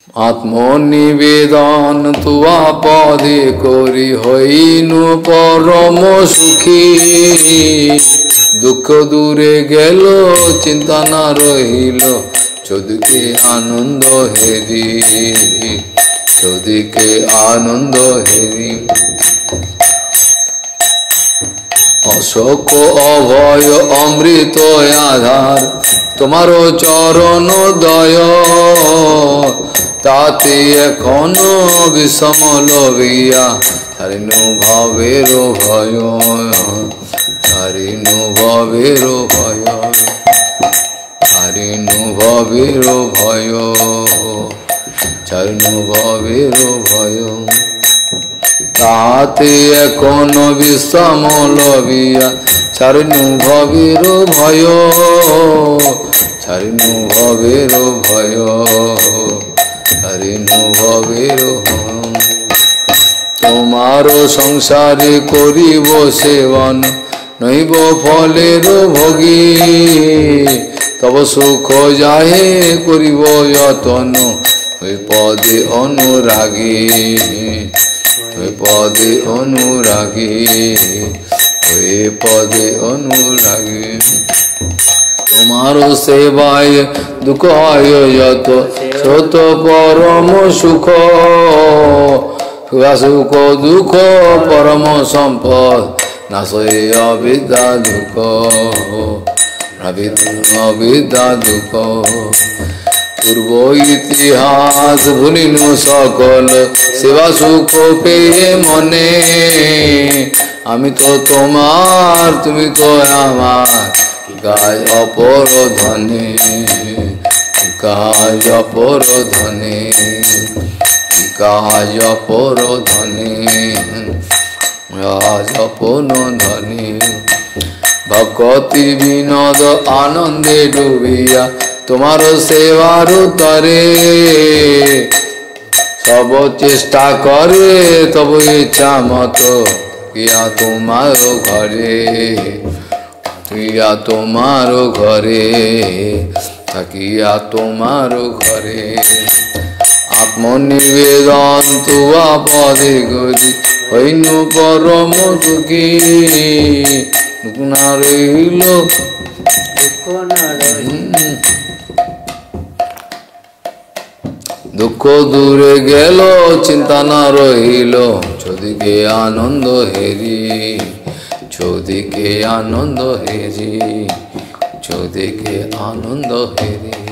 আত্মনিবেদন তুয়া পদে করি হইনু পরম সুখী দুঃখ দূরে গেল চিন্তা না রহিল চোদিকে আনন্দ হেরি চোদিকে আনন্দ হেরি অশোক অভয় অমৃত আধার তোমার চরণ দয় তাতে এখনো বিষম লবিয়া হারিনু ভাবের ভয় হারিনু ভাবের ভয় হারিনু ভাবের ভয় হারিনু ভাবের ভয় তাতে এখনো বিষম লবিয়া ছাড়নু ভবের ভয় ছাড়নু ভবের ভয় ছাড়নু ভবের তোমার সংসারে করিব সেবন নইব ফলের ভোগী তব সুখ যাহে করিব যতন ওই পদে অনুরাগী ওই পদে অনুরাগী ওই পদে অনুরাগী তোমার সেবায় দুঃখ হয় যত সত পরম সুখ সুখ দুঃখ পরম সম্পদ নাশয় অবিদ্যা দুঃখ অবিদ্যা দুঃখ পূর্ব ইতিহাস ভুলিনু সকল সেবা সুখ পেয়ে মনে আমি তো তোমার তুমি তো আমার গায় অপর ধনে গায় অপর ধনে গায় অপর ধনে রাজ অপর ধনে ভক্তি বিনোদ আনন্দে ডুবিয়া তোমার সেবার তরে সব চেষ্টা করে তব ইচ্ছা মতো ইয়া তোমার ঘরে ইয়া তোমার ঘরে থাকিয়া তোমার ঘরে আত্মনিবেদন তুয়া পদে গরি হইনু পরম দুঃখী দুঃখ না রইল দুঃখ দূরে গেল চিন্তা না রহিল চোদিকে আনন্দ হেরি চোদিকে আনন্দ হেরি চোদিকে আনন্দ হেরি